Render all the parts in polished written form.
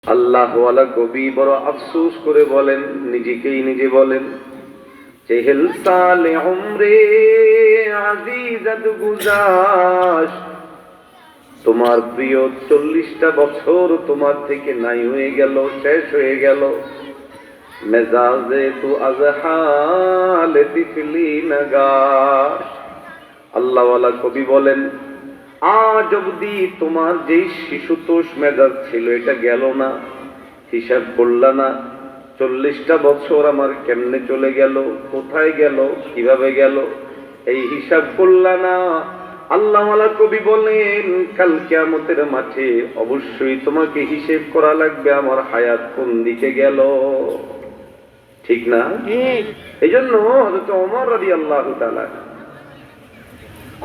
আল্লাহওয়ালা কবি বড় আফসোস করে বলেন, নিজেকেই নিজে বলেন, চেহেল সালে উমরে আজিজাত গুজাশ, তোমার প্রিয় 40টা বছর তোমার থেকে নাই হয়ে গেল, শেষ হয়ে গেল। মেজাজে তু আজহাল তিফলি নগাশ। আল্লাহওয়ালা কবি বলেন, আজ অবধি তোমার যেই শিশুতোষ মেজাজ ছিল এটা গেল না, হিসাব করলা না। 40টা বছর আমার কেমনে চলে গেল, কোথায় গেল, কিভাবে গেল, এই হিসাব করলা না। আল্লাহওয়ালা কবি বলেন, কাল কিয়ামতের মাঠে অবশ্যই তোমাকে হিসেব করা লাগবে আমার হায়াত কোন দিকে গেল। ঠিক না? এই জন্য হযরত ওমর রাদিয়াল্লাহু তাআলা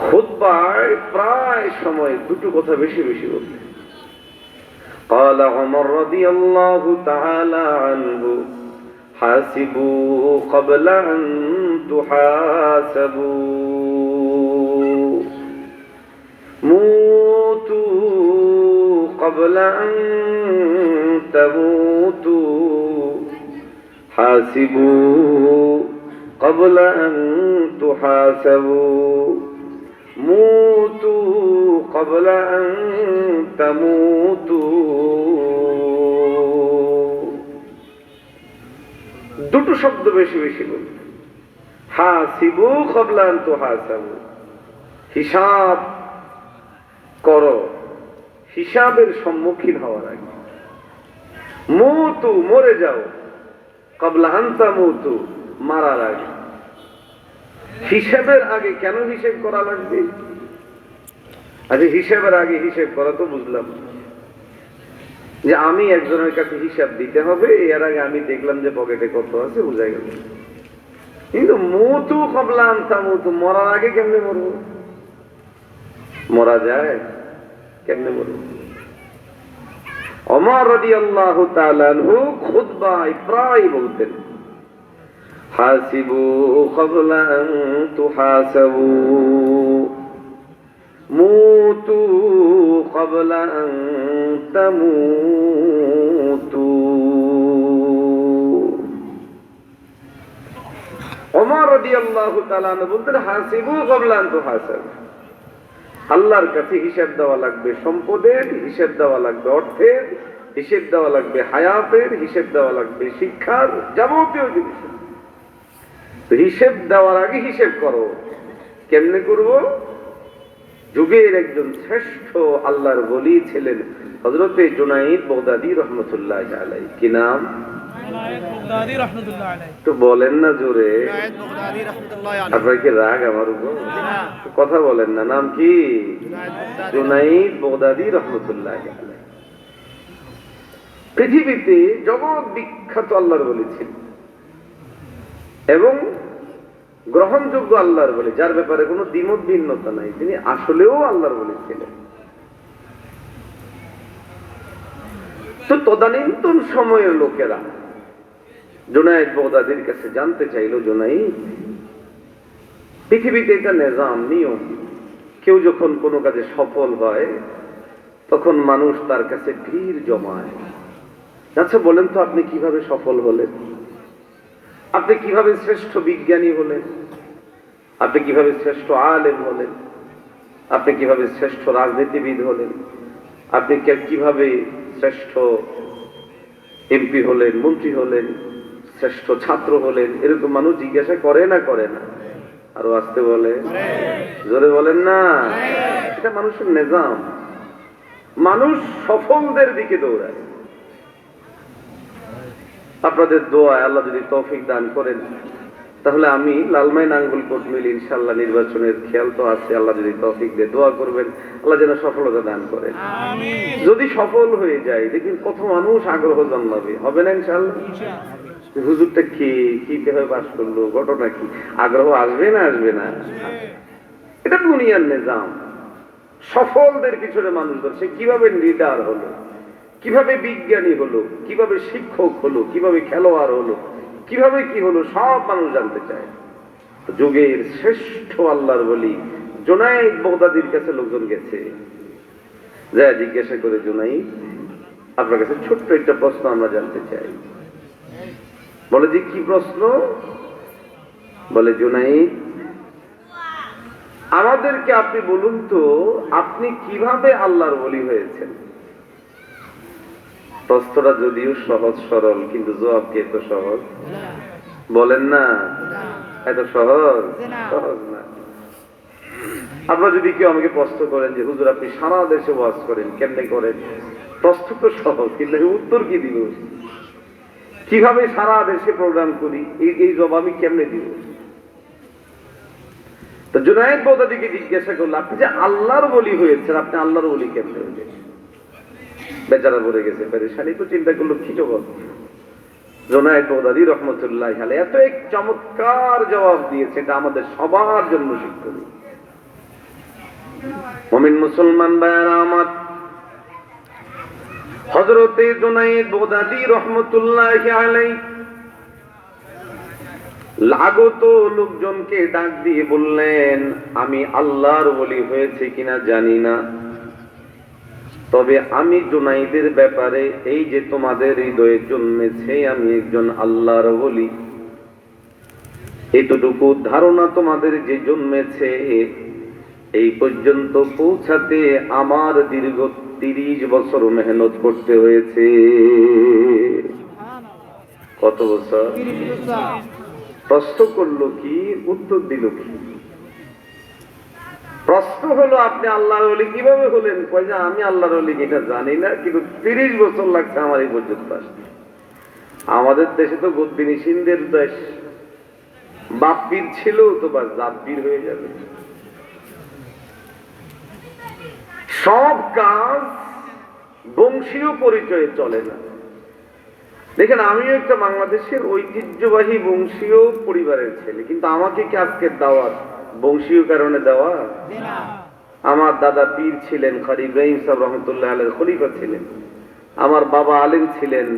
খুতবায় প্রায় সময় দুটো কথা বেশি বেশি বলতেন। قال عمر رضي الله تعالى عنه حاسبوا قبل أن تحاسبوا موتوا قبل أن تموتوا حاسبوا قبل أن تحاسبوا موتوا قبل أن تموتوا। দুটো শব্দ বেশি বেশি বলুন। হাসিবু ক্বাবলা আন তুহাসাবু, হিসাব করো হিসাবের সম্মুখীন হওয়ার আগে। মুতু, মরে যাও, ক্বাবলা আন তামুতু, মারার আগে। হিসেবের আগে কেন হিসেব করা লাগবে? আচ্ছা, হিসেবের আগে হিসেব করা তো বুঝলাম, যে আমি একজনের কাছে হিসাব দিতে হবে, এর আগে আমি দেখলাম যে পকেটে কত আছে, বুঝা গেল। কিন্তু মুতু ক্বাবলা আন তামুতু, মরার আগে কেমনে মরবো? মরা যায় কেমনে মরবো? ওমর রাদিয়াল্লাহু তাআলা আনহু খুতবায় প্রায় বলতেন, حاسبوا قبل أن تحاسبوا موتوا قبل أن تموتوا। ওমর রাদিয়াল্লাহু তাআলা বলতেন, হাসিবু ক্বাবলা আন তুহাসাবু, আল্লাহর কাছে হিসাব দেওয়া লাগবে সম্পদের, হিসাব দেওয়া লাগবে অর্থের, হিসাব দেওয়া লাগবে হায়াতের, হিসাব দেওয়া লাগবে শিক্ষার, যাবতীয় জিনিস। হিসেব দেওয়ার আগে হিসেব করো। কেমনে করব? যুগের একজন শ্রেষ্ঠ আল্লাহর ওলি ছিলেন হযরতে জুনাইদ বাগদাদী রাহমাতুল্লাহি আলাইহি। কি নাম? জুনাইদ বাগদাদী রাহমাতুল্লাহি আলাইহি। তো বলেন না জোরে, জুনাইদ বাগদাদী রাহমাতুল্লাহি আলাইহি। আপনারা কি রাগ আমার উপর? কথা বলেন না। নাম কি? জুনাইদ বাগদাদী রাহমাতুল্লাহি আলাইহি। পৃথিবীতে জগৎ বিখ্যাত আল্লাহর ওলি ছিলেন এবং গ্রহণযোগ্য আল্লাহর ওলি, যার ব্যাপারে কোনো দ্বিমত ভিন্নতা নাই। তিনি আসলেও আল্লাহর ওলি ছিলেন। তো তদানীন্তন সময়ের লোকেরা জুনাইদ বাগদাদীর কাছে জানতে চাইল, জুনাইদ, পৃথিবীতে এটা নিজাম, নিয়ম, কেউ যখন কোনো কাজে সফল হয় তখন মানুষ তার কাছে ভিড় জমায়। আচ্ছা বলেন তো, আপনি কিভাবে সফল হলেন? আপনি কিভাবে শ্রেষ্ঠ বিজ্ঞানী হলেন? আপনি কিভাবে শ্রেষ্ঠ আলেম হলেন? আপনি কিভাবে শ্রেষ্ঠ রাজনীতিবিদ হলেন? আপনি কিভাবে শ্রেষ্ঠ এমপি হলেন, মন্ত্রী হলেন, শ্রেষ্ঠ ছাত্র হলেন? এরকম মানুষ জিজ্ঞাসা করে না করে না? আরো আসতে বলে, জোরে বলেন না। এটা মানুষের নিজাম। মানুষ সফলদের দিকে দৌড়ায়। আপনাদের দোয়ায় আল্লাহ যদি তৌফিক দান করেন, তাহলে আমি লালমাই নাঙ্গল কোট মিল ইনশাআল্লাহ নির্বাচনের খেয়াল তো আছে। আল্লাহ যদি তৌফিক দিয়ে দোয়া করবেন, আল্লাহ যেন সফলতা দান করেন। যদি সফল হয়ে যায়, দেখুন কত মানুষ আগ্রহ জন্মাবে, হবে না ইনশাআল্লাহ? হুজুরটা কি কিভাবে পাস করলো, ঘটনা কি, আগ্রহ আসবে না আসবে না? এটা দুনিয়ার নিজাম। সফলদের পিছনে মানুষ ধরছে, কিভাবে লিডার হলো, কিভাবে বিজ্ঞানী হলো, কিভাবে শিক্ষক হলো, কিভাবে খেলোয়াড় হলো, কিভাবে কি হলো, সব মানুষ জানতে চায়। যুগের শ্রেষ্ঠ আল্লাহর ওলি জুনাইদ বাগদাদীর কাছে লোকজন গেছে, যা জিজ্ঞাসা করে, জুনাইদ, আপনার কাছে ছোট্ট একটা প্রশ্ন আমরা জানতে চাই। বলে যে কি প্রশ্ন? বলে জুনাইদ, আমাদেরকে আপনি বলুন তো, আপনি কিভাবে আল্লাহর ওলি হয়েছেন? প্রশ্নটা যদিও সহজ সরল, কিন্তু জবাব কি এত সহজ? বলেন না, এত সহজ সহজ না। আপনারা যদি কেউ আমাকে প্রশ্ন করেন যে হুজুর আপনি সারা দেশে ওয়াজ করেন, কেমনে করেন? প্রশ্ন তো সহজ, কিন্তু উত্তর কি দিব? কিভাবে সারা দেশে প্রোগ্রাম করি, এই জবাব আমি কেমনে দিব? তো জুনায়েদ বাগদাদীকে জিজ্ঞাসা করলো, আপনি যে আল্লাহর ওলি হয়েছেন, আপনি আল্লাহর ওলি কেমনে হলেন? বেচারা পড়ে গেছে পেরেশানি, তো চিন্তা করলো কি জবাব। জুনায়েদ বাগদাদী রহমতুল্লাহি আলাইহি এত এক চমৎকার জবাব দিয়েছে, এটা আমাদের সবার জন্য শিক্ষণীয়। মুমিন মুসলমান ভাইরা আমার, হযরতে জুনায়েদ বাগদাদী রহমতুল্লাহি আলাইহি লাগত লোকজনকে ডাক দিয়ে বললেন, আমি আল্লাহর ওলি হয়েছে কিনা জানি না, তবে আমি জুনাইদের ব্যাপারে এই যে তোমাদের হৃদয়ে জন্মেছে আমি একজন আল্লাহর ওলি, এতটুকু ধারণা তোমাদের যে জন্মেছে, এই পর্যন্ত পৌঁছাতে আমার দীর্ঘ 30 বছর মেহনত করতে হয়েছে। কত বছর? প্রশ্ন করলো কি, উত্তর দিল কি? প্রশ্ন হলো আপনি আল্লাহর ওলি কিভাবে হলেন? কয় যে আমি আল্লাহর ওলি এটা জানি না, কিন্তু 30 বছর লাগছে আমার এই পর্যন্ত আসতে। আমাদের দেশে তো গদ্দিনী সিন্ধের দেশ, বাপ পীর ছিল তো বাস জাত পীর হয়ে যাবে। সব কাজ বংশীয় পরিচয়ে চলে না। দেখেন, আমিও একটা বাংলাদেশের ঐতিহ্যবাহী বংশীয় পরিবারের ছেলে, কিন্তু আমাকে কি আজকের দাওয়াত বংশীয় কারণে দেওয়া? আমার দাদা পীর ছিলেন, খালি ইব্রাহিম সাহেব রহমতুল্লাহ আলাইহির খলিফা ছিলেন। আমার বাবা আলেম ছিলেন,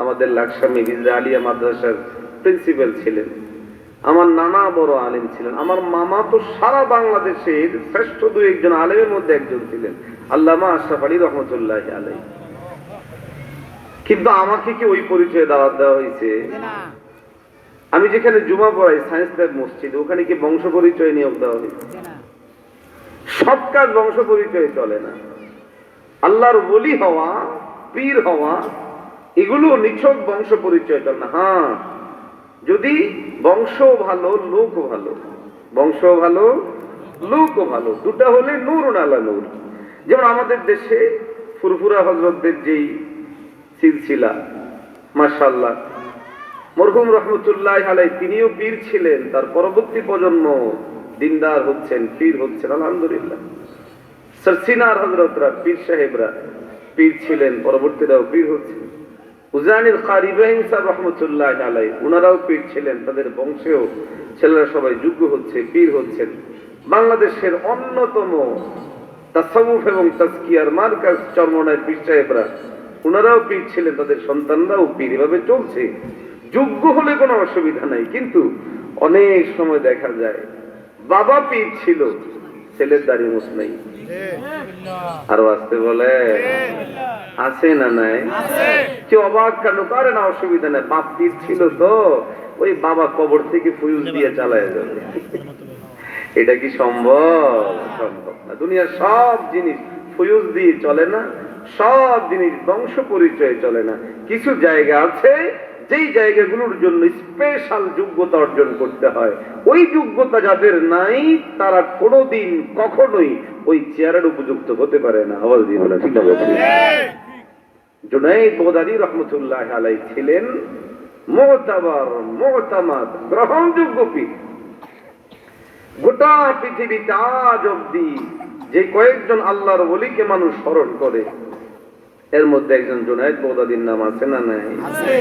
আমাদের লাকসামে হিজরা আলিয়া মাদ্রাসার প্রিন্সিপাল ছিলেন। আমার নানা বড় আলেম ছিলেন। আমার মামা তো সারা বাংলাদেশের শ্রেষ্ঠ 2-1 আলেমের মধ্যে একজন ছিলেন, আল্লামা আশরাফ আলী রহমতুল্লাহ আলাইহি। কিন্তু আমাকে কি ওই পরিচয়ে দাওয়াত দেওয়া হয়েছে? আমি যেখানে জুমা পড়াই সায়েন্স ল্যাব মসজিদ, ওখানে কি বংশ পরিচয় নিয়োগ দেওয়া হয়েছে? সব কাজ বংশ পরিচয়ে চলে না। আল্লাহর ওলি হওয়া, পীর হওয়া, এগুলো নিছক বংশ পরিচয় চলে না। হ্যাঁ, যদি বংশ ভালো, লোক ভালো, বংশ ভালো, লোক ভালো, দুটা হলে নূর আলা নূর। যেমন আমাদের দেশে ফুরফুরা হযরতদের যেই সিলসিলা, মাশাআল্লাহ, মরহুম রহমতুল্লাহি আলাইহি তিনিও পীর ছিলেন, তার পরবর্তী প্রজন্ম দিনদার হচ্ছেন, পীর হচ্ছেন, আলহামদুলিল্লাহ। সরসিনার হযরতরা, পীর সাহেবরা পীর ছিলেন, পরবর্তীরাও পীর হচ্ছেন। উজানির কারি ইব্রাহিম সাহেব রহমতুল্লাহি আলাইহি উনারাও পীর ছিলেন, তাদের বংশেও ছেলেরা সবাই যোগ্য হচ্ছে, পীর হচ্ছেন। বাংলাদেশের অন্যতম তাসাউফ এবং তাজকিয়ার মার্কাজ চরমনায় পীর সাহেবরা, উনারাও পীর ছিলেন, তাদের সন্তানরাও পীর। এভাবে চলছে। যোগ্য হলে কোনো অসুবিধা নাই, কিন্তু অনেক সময় দেখা যায় বাবা পীর ছিল, ছেলের দাড়ি মুছ নাই। আরো আসতে বলে আছে না নাই? কেউ অবাক কেন করে না? অসুবিধা নেই, বাপ পীর ছিল তো ওই বাবা কবর থেকে ফুয়ুজ দিয়ে চালায় যাবে। এটা কি সম্ভব? সম্ভব না। দুনিয়ার সব জিনিস ফুয়ুজ দিয়ে চলে না, সব জিনিস বংশ পরিচয় চলে না। কিছু জায়গা আছে যেই জায়গাগুলোর জন্য স্পেশাল যোগ্যতা অর্জন করতে হয়। ওই যোগ্যতা যাদের নাই, তারা কোনোদিন কখনোই ওই চেয়ারের উপযুক্ত হতে পারে না। আওয়াজ দিয়ে বলা ঠিক না? জুনায়েদ বাগদাদী রহমতুল্লাহি আলাইহি ছিলেন মুতাবার, মুতামাদ, গ্রহণযোগ্য পীর। গোটা পৃথিবীতে আজ অব্দি যে কয়েকজন আল্লাহর ওলিকে মানুষ স্মরণ করে, এর মধ্যে একজন জুনায়েদ বাগদাদীর নাম আছে না নাই? আছে।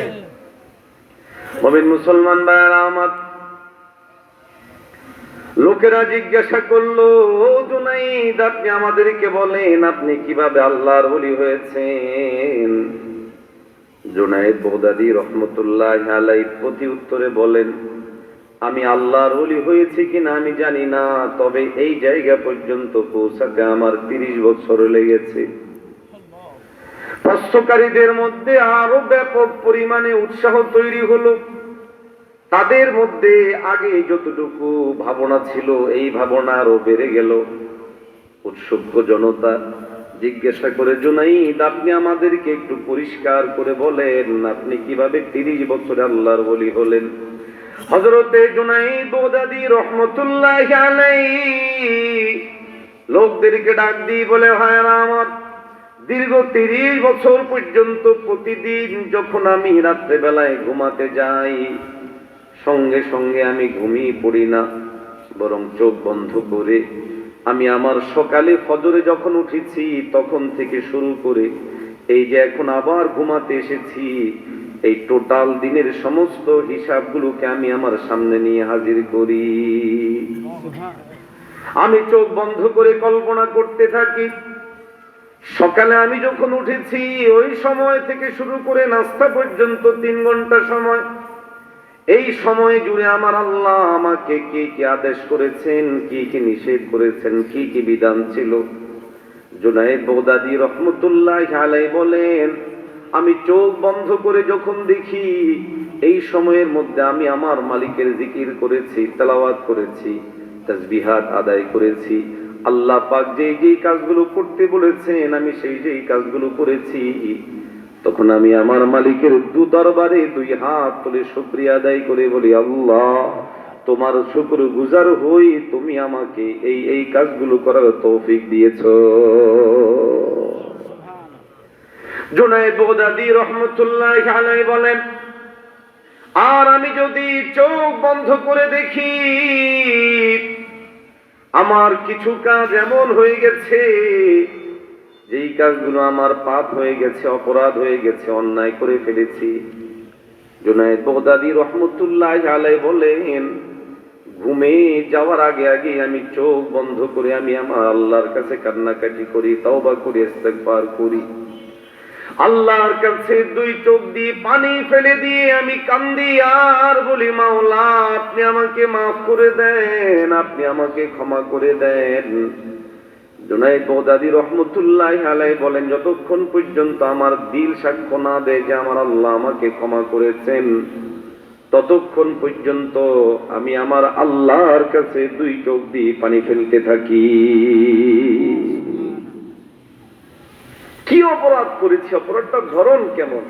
মুমিন মুসলমান ভাইরা আমার, লোকেরা জিজ্ঞাসা করলো, ও জুনাইদ, আপনি আমাদেরকে বলেন আপনি কিভাবে আল্লাহর ওলি হয়েছেন? জুনায়েদ বাগদাদী রহমতুল্লাহি আলাইহি প্রতি উত্তরে বলেন, আমি আল্লাহর ওলি হয়েছি কিনা আমি জানি না, তবে এই জায়গা পর্যন্ত পৌঁছাতে আমার 30 বছর লেগেছে। প্রশ্নকারীদের মধ্যে আরো ব্যাপক পরিমাণে উৎসাহ তৈরি হলো। তাদের মধ্যে আগে যতটুকু ভাবনা ছিল এই ভাবনা আরো বেড়ে গেল। উৎসুক জনতা জিজ্ঞাসা করে, জুনাইদ, আপনি আমাদেরকে একটু পরিষ্কার করে বলেন, আপনি কিভাবে 30 বছরে আল্লাহর ওলি হলেন? হযরতে জুনাইদ বাগদাদী রাহমাতুল্লাহি আলাইহি লোকদেরকে ডাক দিয়ে বলে, ভাইরা আমার, দীর্ঘ 30 বছর পর্যন্ত প্রতিদিন যখন আমি রাত্রে বেলায় ঘুমাতে যাই, সঙ্গে সঙ্গে আমি ঘুমিয়ে পড়ি না, বরং চোখ বন্ধ করে আমি আমার সকালে ফজরে যখন উঠেছি তখন থেকে শুরু করে এই যে এখন আবার ঘুমাতে এসেছি, এই টোটাল দিনের সমস্ত হিসাবগুলোকে আমি আমার সামনে নিয়ে হাজির করি। আমি চোখ বন্ধ করে কল্পনা করতে থাকি, সকালে আমি যখন উঠেছি ওই সময় থেকে শুরু করে নাস্তা পর্যন্ত 3 ঘন্টা সময়, এই সময় জুড়ে আমার আল্লাহ আমাকে কি কি আদেশ করেছেন, কি কি নিষেধ করেছেন, কি কি বিধান ছিল। জুনাইদ বাগদাদী রাহমাতুল্লাহি আলাইহি বলেন, আমি চোখ বন্ধ করে যখন দেখি এই সময়ের মধ্যে আমি আমার মালিকের জিকির করেছি, তেলাওয়াত করেছি, তাসবিহাত আদায় করেছি, আল্লাহ পাক যেই কাজগুলো করতে বলেছেন আমি সেই কাজগুলো করেছি, তখন আমি আমার মালিকের দরবারে 2 হাত তুলে শুকরিয়া আদায় করে বলি, আল্লাহ তোমার শুকরগুজার হই, তুমি আমাকে এই কাজগুলো করার তৌফিক দিয়েছো। জুনাইদ বাগদাদী রাহমাতুল্লাহি আলাইহি বলেন, আর আমি যদি চোখ বন্ধ করে দেখি আমার কিছু কাজ এমন হয়ে গেছে যেই কাজগুলো আমার পাপ হয়ে গেছে, অপরাধ হয়ে গেছে, অন্যায় করে ফেলেছি। জুনাইদ বাগদাদী রাহমাতুল্লাহি আলাইহি বলেন, ঘুমে যাওয়ার আগে আগে আমি চোখ বন্ধ করে আমি আমার আল্লাহর কাছে কান্নাকাটি করি, তওবা করি, ইস্তেগফার করি। আল্লাহর কাছে 2 চোখ দিয়ে পানি ফেলে দিয়ে আমি কান্দি আর বলি, মাওলা আপনি আমাকে মাফ করে দেন, আপনি আমাকে ক্ষমা করে দেন। জুনাইদ বাগদাদী রাহমাতুল্লাহি আলাইহি বলেন, যতক্ষণ পর্যন্ত আমার দিল সাক্ষ্য না দেয় যে আমার আল্লাহ আমাকে ক্ষমা করেছেন, ততক্ষণ পর্যন্ত আমি আমার আল্লাহর কাছে 2 চোখ দিয়ে পানি ফেলতে থাকি। কি অপরাধ করেছি, অপরাধটার ধরন কেমন?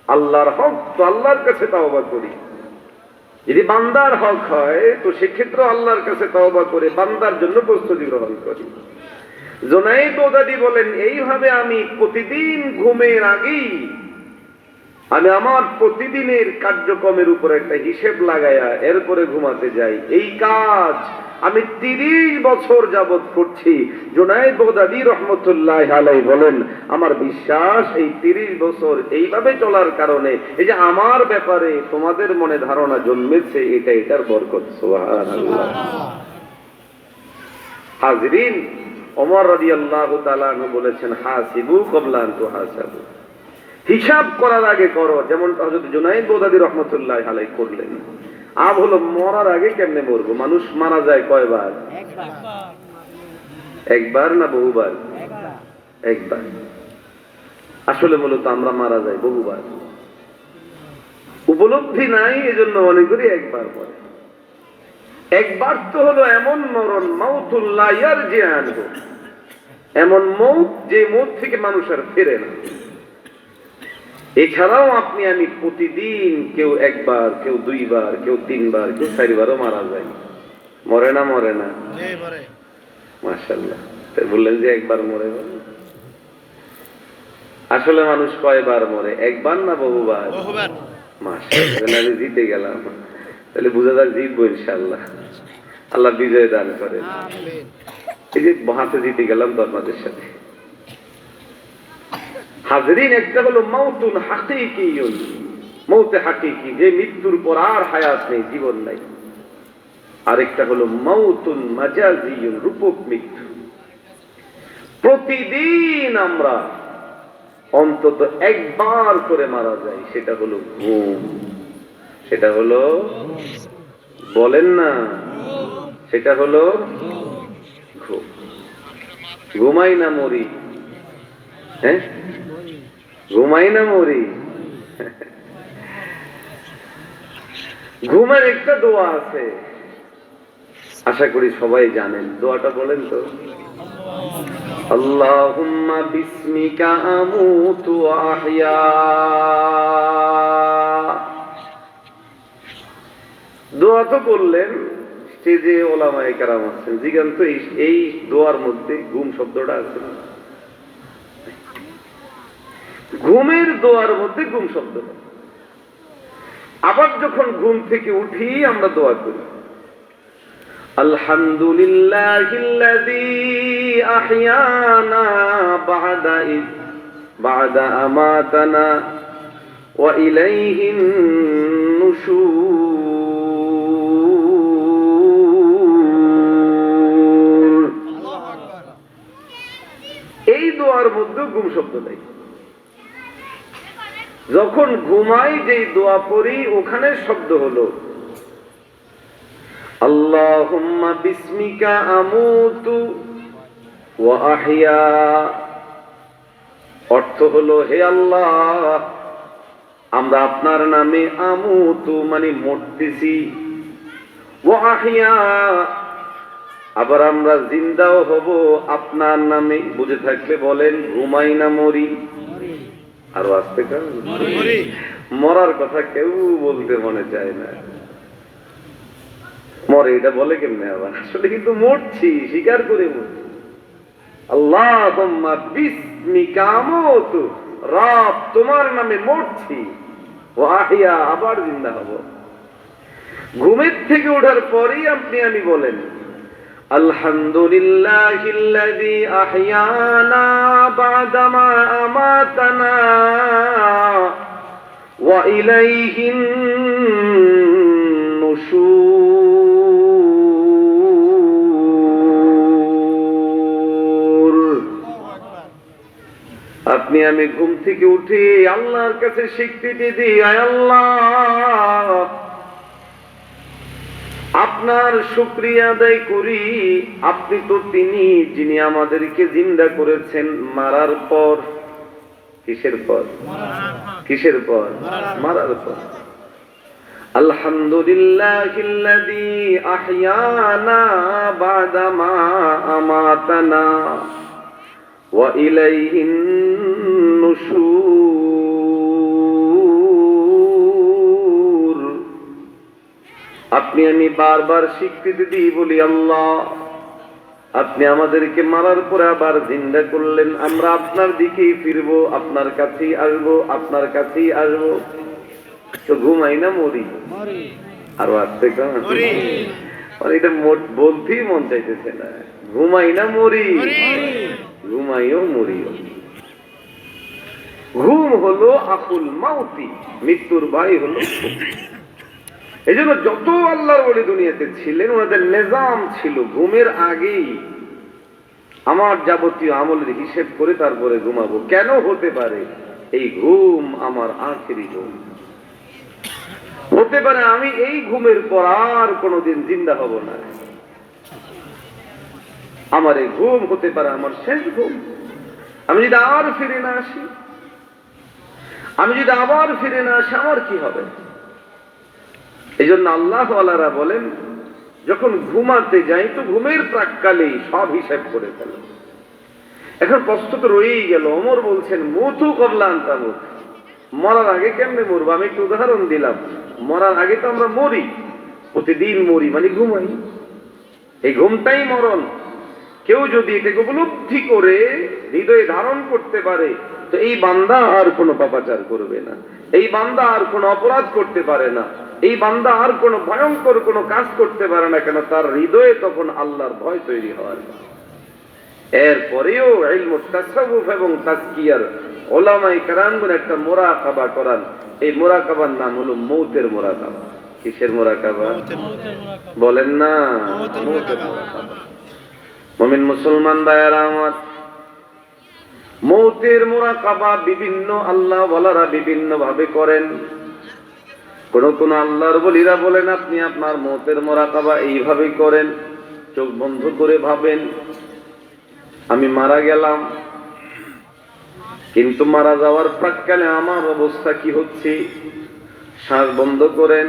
আল্লাহর হক তো আল্লাহর কাছে তওবা করি, যদি বান্দার হক হয় তো সেক্ষেত্রে আল্লাহর কাছে তওবা করে বান্দার জন্য প্রস্তুতি গ্রহণ করি। জুনাইদ বাগদাদী বলেন, এইভাবে আমি প্রতিদিন ঘুমের আগেই আমি আমার প্রতিদিনের কার্যক্রমের উপর একটা হিসেব লাগায়া এরপরে ঘুমাতে যাই। এই কাজ আমি 30 বছর যাবত করছি। জুনাইদ বাগদাদী রাহমাতুল্লাহি আলাইহি বলেন, আমার বিশ্বাস এই 30 বছর এইভাবে চলার কারণে এই যে আমার ব্যাপারে তোমাদের মনে ধারণা জন্মেছে, এটার বরকত। সুবহানাল্লাহ। হাজরিন, ওমর রাদিয়াল্লাহু তাআলা আনহু বলেছেন, হাসিবু ক্বাবলা আন তুহাসাবু, হিসাব করার আগে করো, যেমন হযরত জুনাইদ বাগদাদী রাহমাতুল্লাহি আলাইহি করলেন। আব হলো মরার আগে কেমনে মরবো? মানুষ মারা যায় কয়বার? একবার না বহুবার? একবার। আসলে মূলত আমরা মারা যাই বহুবার, উপলব্ধি নাই, এজন্য মনে করি একবার পরে। একবার তো হলো এমন মরণ, মাউতুল লা ইয়ারজি আনহু, এমন মৌত যে মৌত থেকে মানুষ আর ফেরে না। এছাড়াও আপনি আমি প্রতিদিন কেউ 1 বার, কেউ 2 বার, কেউ 3 বার, কেউ 4 বারও মারা যায়। মরে না? মরে না? মাশাআল্লাহ। বললেন যে 1 বার মরে। আসলে মানুষ কয়বার মরে? 1 বার না বহুবার? বহুবার। মাশাআল্লাহ, আমি জিতে গেলাম। তাহলে বুঝা যায় জিতবো ইনশাআল্লাহ। আল্লাহ বিজয় দান করেন। আমিন। এই যে হাতে জিতে গেলাম তো আপনাদের সাথে। হাজরিন, একটা হলো মাউতুন হাকিকিয়ুন, মৌতে হাকিকি, যে মৃত্যুর পর আর হায়াত নেই, জীবন নাই। আরেকটা হলো মাউতুন মাজাজিয়ুন, রূপক মৃত্যু। প্রতিদিন আমরা অন্তত 1 বার করে মারা যাই, সেটা হলো ঘুম। সেটা হলো, বলেন না, সেটা হলো ঘুম। ঘুমাই না মরি? হ্যাঁ, ঘুমাই না মরি? ঘুমের একটা দোয়া আছে, আশা করি সবাই জানেন। দোয়াটা বলেন তো। আল্লাহুম্মা বিসমিকা আমুতু ওয়া আহইয়া। দোয়া তো বললেন, স্টেজে ওলামায়ে কেরাম আছেন, জিজ্ঞান তো এই দোয়ার মধ্যে ঘুম শব্দটা আছে না? ঘুমের দোয়ার মধ্যে ঘুম শব্দটা। আবার যখন ঘুম থেকে উঠি আমরা দোয়া করি, আলহামদুলিল্লাহিল্লাযী আহইয়ানা বা'দা আমাতানা ওয়া ইলাইহিন নুশুর। এই দোয়ার মধ্যে ঘুম শব্দ নাই। যখন ঘুমাই যেই দোয়া পড়ি ওখানে শব্দ হলো আল্লাহুম্মা বিসমিকা আমুতু ওয়া আহইয়া। অর্থ হলো, হে আল্লাহ, আমরা আপনার নামে আমুতু মানে মরতেছি, ওয়া আহইয়া আবার আমরা জিন্দাও হব আপনার নামে। বুঝে থাকলে বলেন ঘুমাই না মরি? আরো আসতে কারণ মরার কথা কেউ বলতে মনে চায় না। মরে এটা বলে কেমনে আবার? আসলে কিন্তু মরছি, স্বীকার করে মরছি। আল্লাহুম্মা বিসমিকা আমুতু, রব তোমার নামে মরছি, ওয়া আহইয়া আবার জিন্দা হব। ঘুমের থেকে ওঠার পরেই আপনি আমি বলেন আলহামদুলিল্লাহিল্লাযী আহইয়ানা বা'দা মা আমাতানা ওয়া ইলাইহিন নুশুর। আপনি আমি ঘুম থেকে উঠে আল্লাহর কাছে স্বীকৃতি দিই, আয় আল্লাহ, আপনার শুকরিয়া আদায় করি। আপনি তো তিনি যিনি আমাদেরকে জিন্দা করেছেন মারার পর। কিসের পর? কিসের পর? মারার পর। আলহামদুলিল্লাহিল্লাযী আহইয়ানা বা'দা মা আমাতানা ওয়া ইলাইহিন নুশুর। আপনি আমি বারবার স্বীকৃতি দিই, বলি আল্লাহ, আপনি আমাদেরকে মারার পরে আবার জিন্দা করলেন, আমরা আপনার দিকেই ফিরবো, আপনার কাছেই আসবো, আপনার কাছেই আসবো। তো ঘুমাই না মরি? আরো আসতে কারণ এটা বলতেই মন চাইতেছে না। ঘুমাই না মরি? ঘুমাইও মরিও। ঘুম হলো আকুল মাউতি, মৃত্যুর ভাই হলো। এই জন্য যত আল্লাহর ওলি দুনিয়াতে ছিলেন ওনাদের নিজাম ছিল ঘুমের আগেই আমার যাবতীয় আমলের হিসেব করে তারপরে ঘুমাবো। কেন হতে পারে এই ঘুম আমার আখেরি ঘুম? হতে পারে আমি এই ঘুমের পর আর কোনোদিন জিন্দা হব না। আমার এই ঘুম হতে পারে আমার শেষ ঘুম। আমি যদি আর ফিরে না আসি, আমি যদি আবার ফিরে না আসি, আমার কি হবে? এই জন্য আল্লাহ ওয়ালারা বলেন, যখন ঘুমাতে যাই তো ঘুমের প্রাক্কালেই সব হিসাব করে ফেলে। এখন প্রশ্ন তো রয়েই গেল, ওমর বলছেন মুতু ক্বাবলা আন তামুত, মরার আগে কেমনে মরবো? আমি একটু উদাহরণ দিলাম। মরার আগে তো আমরা মরি, প্রতিদিন মরি, মানে ঘুমাই। এই ঘুমটাই মরণ। কেউ যদি এটাকে উপলব্ধি করে হৃদয়ে ধারণ করতে পারে, তো এই বান্দা আর কোনো পাপাচার করবে না, এই বান্দা আর কোনো অপরাধ করতে পারে না, এই বান্দা আর কোনো ভয়ঙ্কর কোনো কাজ করতে পারে না। কেন? তার হৃদয়ে তখন আল্লাহর ভয় তৈরি হওয়ার। এরপরেও ইলমুত তাসাউফ এবং তাজকিয়ার উলামায়ে কেরামগণ একটা মুরাকাবা করান। এই মুরাকাবার নাম হলো মৌতের মুরাকাবা। কিসের মুরাকাবা? বলেন না, মৌতের মুরাকাবা। মুমিন মুসলমান ভাইয়েরা আমার, মৌতের মুরাকাবা বিভিন্ন আল্লাহ ওয়ালারা বিভিন্ন ভাবে করেন। কোন কোন আল্লাহর ওলিরা বলেন আপনি আপনার মৌতের মুরাকাবা এইভাবে করেন, চোখ বন্ধ করে ভাবেন আমি মারা গেলাম, কিন্তু মারা যাওয়ার প্রাক্কালে আমার অবস্থা কি হচ্ছে? শ্বাস বন্ধ করেন,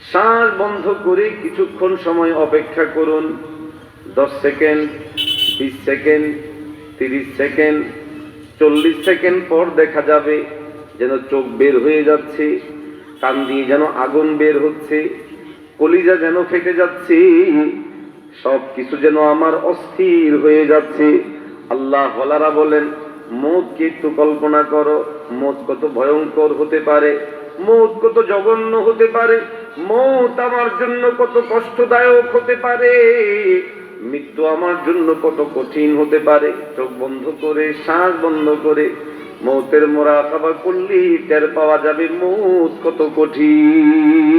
শ্বাস বন্ধ করে কিছুক্ষণ সময় অপেক্ষা করুন। 10 সেকেন্ড, 20 সেকেন্ড, 30 সেকেন্ড, 40 সেকেন্ড পর দেখা যাবে যেন চোখ বের হয়ে যাচ্ছে, কান দিয়ে যেন আগুন বের হচ্ছে, কলিজা যেন ফেটে যাচ্ছে, সব কিছু যেন আমার অস্থির হয়ে যাচ্ছে। আল্লাহ ওয়ালারা বলেন, মৌতকে একটু কল্পনা করো, মৌত কত ভয়ঙ্কর হতে পারে, মৌত কত জঘন্য হতে পারে, মৌত আমার জন্য কত কষ্টদায়ক হতে পারে, মৃত্যু আমার জন্য কত কঠিন হতে পারে। চোখ বন্ধ করে, শ্বাস বন্ধ করে মৌতের মুরাকাবা করলে টের পাওয়া যাবে মৌত কত কঠিন,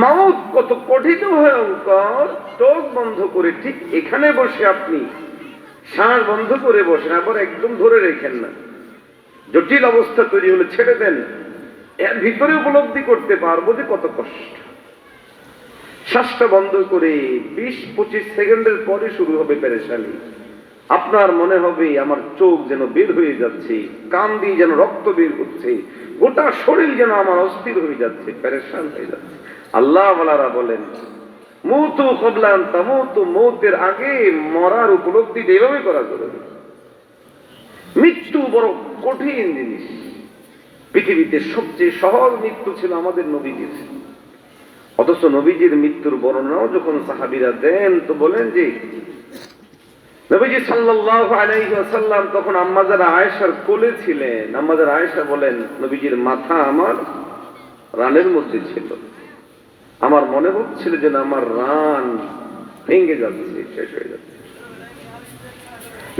মৌত কত কঠিন ভয়ঙ্কর। চোখ বন্ধ করে ঠিক এখানে বসে আপনি শ্বাস বন্ধ করে বসেন, আবার একদম ধরে রেখেন না। জটিল অবস্থা তৈরি হলে ছেড়ে দেন, এর ভিতরে উপলব্ধি করতে পারবো যে কত কষ্ট। শ্বাসটা বন্ধ করে 20-25 সেকেন্ডের পরে শুরু হবে পেরেশানি। আপনার মনে হবে আমার চোখ যেন বের হয়ে যাচ্ছে, কান দিয়ে যেন রক্ত বের হচ্ছে, গোটা শরীর যেন আমার অস্থির হয়ে যাচ্ছে, পেরেশান হয়ে যাচ্ছে। আল্লাহ ওয়ালারা বলেন, মৌতু ক্বাবলা আন তামুতু, মৌতের আগে মরার উপলব্ধি এভাবে করা জরুরি। মৃত্যু বড় কঠিন জিনিস। পৃথিবীতে সবচেয়ে সহজ মৃত্যু ছিল আমাদের নবীজির, অথচ নবীজির মৃত্যুর বর্ণনাও যখন সাহাবীরা দেন তো বলেন যে নবীজি সাল্লাল্লাহু আলাইহি ওয়াসাল্লাম তখন আম্মাজারা আয়েশার কোলে ছিলেন। আম্মাজারা আয়েশা বলেন, নবীজির মাথা আমার রানের মধ্যে ছিল, আমার মনে হচ্ছিল যে আমার রান ভেঙে যাচ্ছে, শেষ হয়ে যাচ্ছে।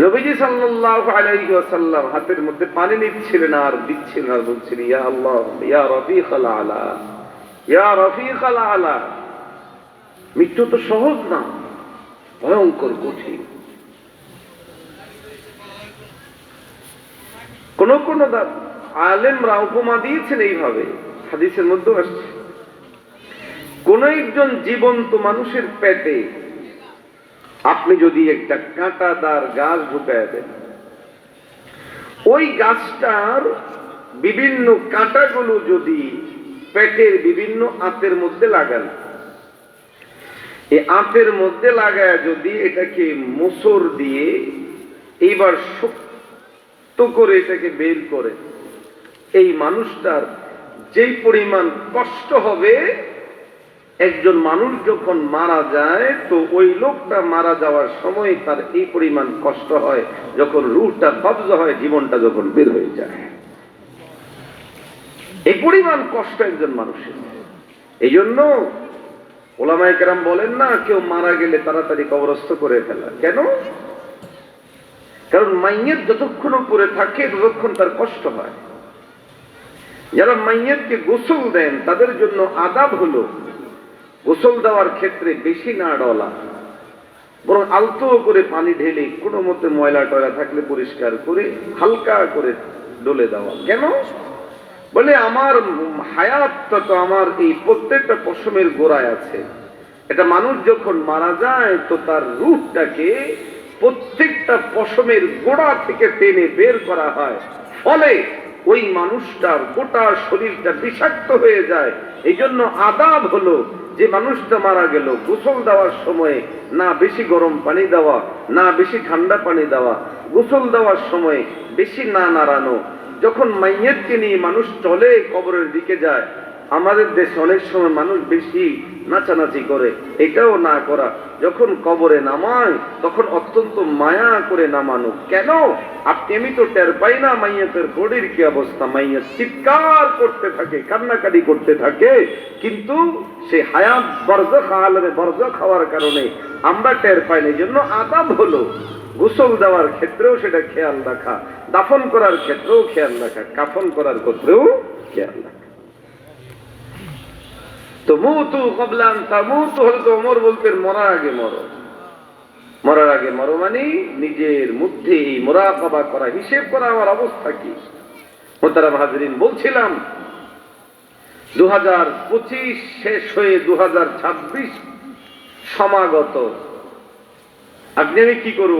নবীজি সাল্লাল্লাহু আলাইহি ওয়াসাল্লাম হাতের মধ্যে পানি নিচ্ছিলেন আর দিচ্ছিলেন আর বলছিলেন, ইয়া আল্লাহ, ইয়া রফিকাল আলা, ইয়া রফিকাল আলা। মৃত্যু তো সহজ না, ভয়ঙ্কর কঠিন। কোন কোন আলেমরা উপমা দিয়েছেন এইভাবে, হাদিসের মধ্যে আসছে, কোন একজন জীবন্ত মানুষের পেটে আপনি যদি একটা কাঁটাদার গাছ ঢুকায় দেন, ওই গাছটার বিভিন্ন কাঁটাগুলো যদি পেটের বিভিন্ন আঁতের মধ্যে লাগান, এই আঁতের মধ্যে লাগায় যদি এটাকে মোচড় দিয়ে এইবার শক্ত করে এটাকে বের করে, এই মানুষটার যেই পরিমাণ কষ্ট হবে, একজন মানুষ যখন মারা যায় তো ওই লোকটা মারা যাওয়ার সময় তার এই পরিমাণ কষ্ট হয় যখন রূহটা কবজ হয়, জীবনটা যখন বের হয়ে যায়। এই পরিমাণ কষ্ট একজন মানুষের। এই জন্য ওলামায়ে কেরাম বলেন না, কেউ মারা গেলে তাড়াতাড়ি কবরস্থ করে ফেলা। কেন? কারণ মাইয়্যিত যতক্ষণ উপরে থাকে ততক্ষণ তার কষ্ট হয়। যারা মাইয়্যিতকে গোসল দেন তাদের জন্য আদাব হলো গোসল দেওয়ার ক্ষেত্রে বেশি না ডলা, বরং আলতো করে পানি ঢেলে কোনো মতে ময়লা টয়লা থাকলে পরিষ্কার করে হালকা করে ডলে দেওয়া। কেন? বলে আমার হায়াতটা তো আমার এই প্রত্যেকটা পশমের গোড়ায় আছে। এটা মানুষ যখন মারা যায় তো তার রূহটাকে প্রত্যেকটা পশমের গোড়া থেকে টেনে বের করা হয়, ফলে ওই মানুষটার গোটা শরীরটা বিষাক্ত হয়ে যায়। এই জন্য আদাব হলো যে মানুষটা মারা গেল গোসল দেওয়ার সময় না বেশি গরম পানি দেওয়া, না বেশি ঠান্ডা পানি দেওয়া, গোসল দেওয়ার সময় বেশি না নাড়ানো। যখন মাইয়্যিতকে নিয়ে মানুষ চলে কবরের দিকে যায়, আমাদের দেশে অনেক সময় মানুষ বেশি নাচানাচি করে, এটাও না করা। যখন কবরে নামায় তখন অত্যন্ত মায়া করে নামানো। কেন? আপনি আমি তো টের পাই না মাইয়্যিতের বডির কি অবস্থা। মাইয়্যিত চিৎকার করতে থাকে, কান্নাকাটি করতে থাকে, কিন্তু সে হায়াত বরজখ আলমে বরজখ হওয়ার কারণে আমরা টের পাই না। এই জন্য আদাব হলো গোসল দেওয়ার ক্ষেত্রেও সেটা খেয়াল রাখা, দাফন করার ক্ষেত্রেও খেয়াল রাখা, কাফন করার ক্ষেত্রেও খেয়াল রাখা। তো মুতু ক্বাবলা আন তামুতু হল তো ওমর বলতেন মরার আগে মরো। মরার আগে মরো মানে নিজের মধ্যে এই মুরাকাবা করা, হিসেব করা আমার অবস্থা কি। মোহতারাম হাজরিন, বলছিলাম 2025 শেষ হয়ে 2026 সমাগত। আপনি আমি কি করব?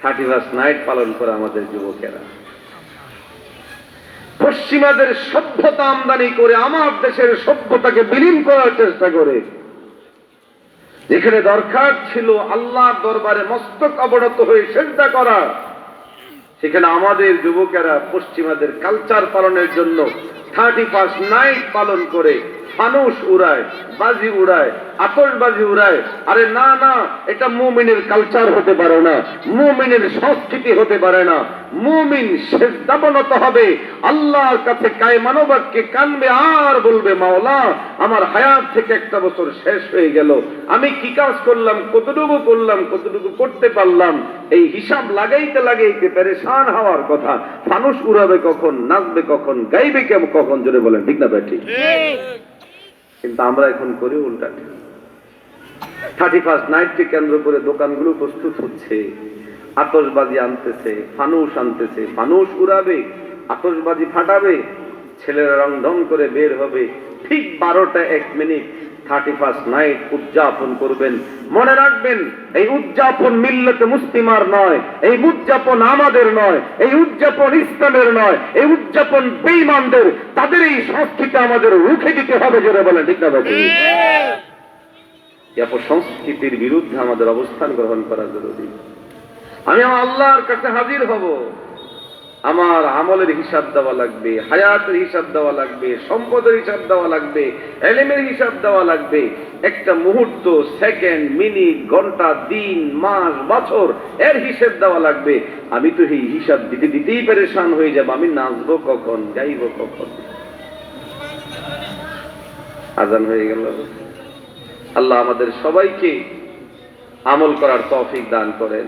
31st নাইট পালন করে আমাদের যুবকেরা। পশ্চিমাদের সভ্যতা আমদানি করে আমার দেশের সভ্যতাকে বিলীন করার চেষ্টা করে। যেখানে দরকার ছিল আল্লাহর দরবারে মস্তক অবনত হয়ে সিজদা করা, সেখানে আমাদের যুবকেরা পশ্চিমাদের কালচার পালনের জন্য 31st নাইট পালন করে ফানুস উড়ায়, বাজি উড়ায়, আতশবাজি উড়ায়। আরে না না, এটা মুমিনের কালচার হতে পারে না, মুমিনের সংস্কৃতি হতে পারে না। মুমিন সিজদাবনত হবে, আল্লাহর কাছে কায়মানবাক্যে কানবে আর বলবে, মাওলা আমার হায়াত থেকে একটা বছর শেষ হয়ে গেল, আমি কি কাজ করলাম, কতটুকু করলাম, কতটুকু করতে পারলাম, এই হিসাব লাগাইতে লাগাইতে পেরেশান হওয়ার কথা। ফানুস উড়াবে কখন, নাচবে কখন, গাইবে কখন, জোরে বলেন ঠিক না ভাই? ঠিক। কিন্তু আমরা এখন করি উল্টা। 31st নাইটকে কেন্দ্র করে দোকানগুলো প্রস্তুত হচ্ছে, আতশবাজি আনতেছে, ফানুস আনতেছে, ফানুস উড়াবে, আতশবাজি ফাটাবে, ছেলেরা রং ঢং করে বের হবে। ঠিক 12টা 1 মিনিট 31st নাইট উদযাপন করবেন। মনে রাখবেন, এই উদযাপন মিল্লাতে মুসলিমার নয়, এই উদযাপন আমাদের নয়, এই উদযাপন ইসলামের নয়, এই উদযাপন বেঈমানদের। তাদের এই সংস্কৃতি আমাদের রুখে দিতে হবে, জোরে বলেন ঠিক না ভাই? এই অপসংস্কৃতির বিরুদ্ধে আমাদের অবস্থান গ্রহণ করা জরুরি। আমি আমার আল্লাহর কাছে হাজির হব, আমার আমলের হিসাব দেওয়া লাগবে, হায়াতের হিসাব দেওয়া লাগবে, সম্পদের হিসাব দেওয়া লাগবে, এলেমের হিসাব দেওয়া লাগবে। একটা মুহূর্ত, সেকেন্ড, মিনিট, ঘন্টা, দিন, মাস, বছর এর হিসাব দেওয়া লাগবে। আমি তো এই হিসাব দিতে দিতেই পেরেশান হয়ে যাব, আমি নাচবো কখন, গাইবো কখন। আজান হয়ে গেল। আল্লাহ আমাদের সবাইকে আমল করার তৌফিক দান করেন।